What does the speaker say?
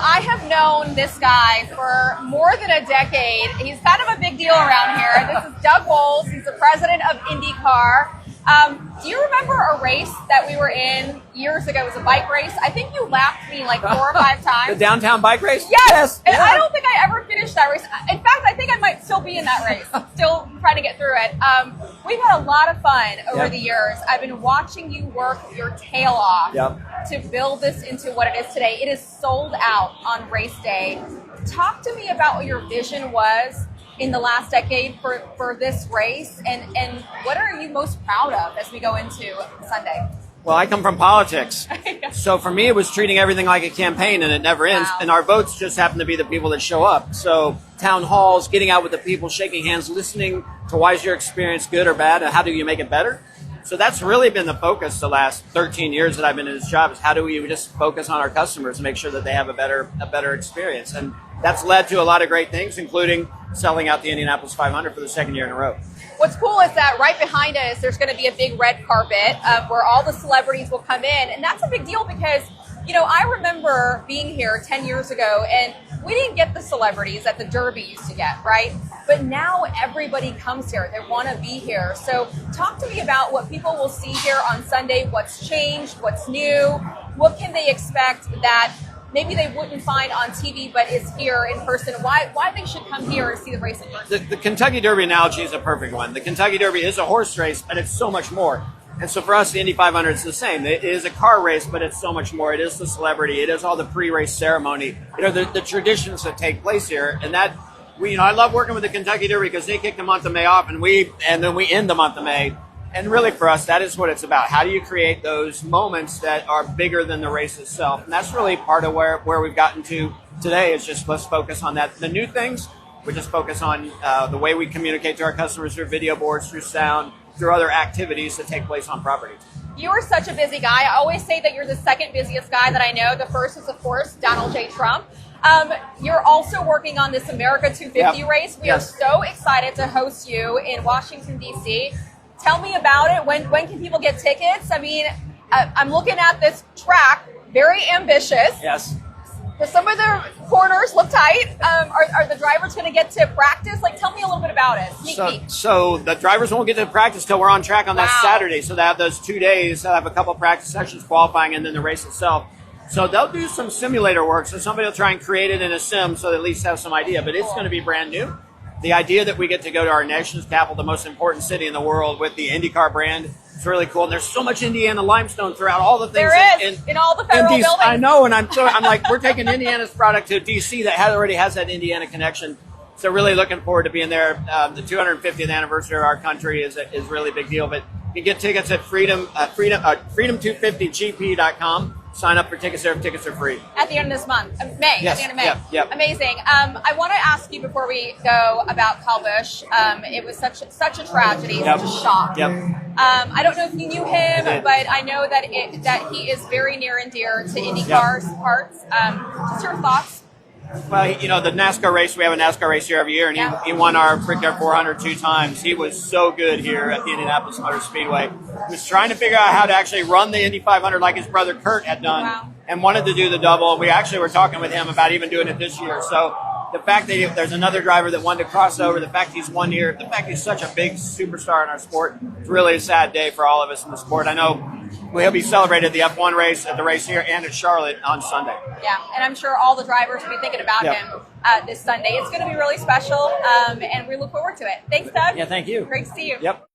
I have known this guy for more than a decade. He's kind of a big deal around here. This is Doug Wolz. He's the president of IndyCar. Do you remember a race that we were in years ago? It was a bike race. I think you lapped me like 4 or 5 times. The downtown bike race? Yes. And yeah. I don't think I ever finished that race. In fact, I think I might still be in that race, still trying to get through it. We've had a lot of fun over the years. I've been watching you work your tail off to build this into what it is today. It is sold out on race day. Talk to me about what your vision was in the last decade for this race, and what are you most proud of as we go into Sunday? Well, I come from politics. So for me, it was treating everything like a campaign, and it never ends. Wow. And our votes just happen to be the people that show up. So town halls, getting out with the people, shaking hands, listening to why is your experience good or bad, and how do you make it better? So that's really been the focus the last 13 years that I've been in this job, is how do we just focus on our customers and make sure that they have a better experience. And that's led to a lot of great things, including selling out the Indianapolis 500 for the second year in a row. What's cool is that right behind us, there's going to be a big red carpet where all the celebrities will come in. And that's a big deal because, you know, I remember being here 10 years ago and we didn't get the celebrities that the Derby used to get, right? But now everybody comes here. They want to be here. So talk to me about what people will see here on Sunday, what's changed, what's new, what can they expect that maybe they wouldn't find on TV, but is here in person. Why they should come here and see the race in person? The Kentucky Derby analogy is a perfect one. The Kentucky Derby is a horse race, but it's so much more. And so for us, the Indy 500 is the same. It is a car race, but it's so much more. It is the celebrity. It is all the pre-race ceremony. You know, the traditions that take place here. And that, I love working with the Kentucky Derby because they kick the month of May off, and then we end the month of May. And really for us, that is what it's about. How do you create those moments that are bigger than the race itself? And that's really part of where we've gotten to today, is just let's focus on that. The new things, we just focus on the way we communicate to our customers through video boards, through sound, through other activities that take place on property. You are such a busy guy. I always say that you're the second busiest guy that I know. The first is, of course, Donald J. Trump. You're also working on this America 250 race. We are so excited to host you in Washington, D.C. Tell me about it. When can people get tickets? I mean, I'm looking at this track, very ambitious. Yes. Some of the corners look tight. Are the drivers going to get to practice? Like, tell me a little bit about it. Sneak peek. So the drivers won't get to practice till we're on track on that Saturday. So they have those 2 days. They'll have a couple practice sessions, qualifying, and then the race itself. So they'll do some simulator work. So somebody will try and create it in a sim so they at least have some idea. But it's going to be brand new. The idea that we get to go to our nation's capital, the most important city in the world, with the IndyCar brand, it's really cool. And there's so much Indiana limestone throughout all the things. There is in all the federal buildings. I know, and I'm like, we're taking Indiana's product to DC that already has that Indiana connection. So really looking forward to being there. The 250th anniversary of our country is really a big deal. But you can get tickets at freedom250gp.com. Sign up for tickets there if tickets are free. At the end of this month, May. Yes. At the end of May. Yep. Amazing. I want to ask you before we go about Kyle Busch. It was such a tragedy, such a shock. I don't know if you knew him, but I know that he is very near and dear to IndyCar's hearts. Just your thoughts? Well, the NASCAR race, we have a NASCAR race here every year, and he won our Brickyard 400 2 times. He was so good here at the Indianapolis Motor Speedway. He was trying to figure out how to actually run the Indy 500 like his brother Kurt had done, and wanted to do the double. We actually were talking with him about even doing it this year. So the fact that there's another driver that wanted to cross over, the fact he's won here, the fact he's such a big superstar in our sport, it's really a sad day for all of us in the sport. I know he'll be celebrated at the F1 race, at the race here, and at Charlotte on Sunday. Yeah, and I'm sure all the drivers will be thinking about him this Sunday. It's going to be really special, and we look forward to it. Thanks, Doug. Yeah, thank you. Great to see you. Yep.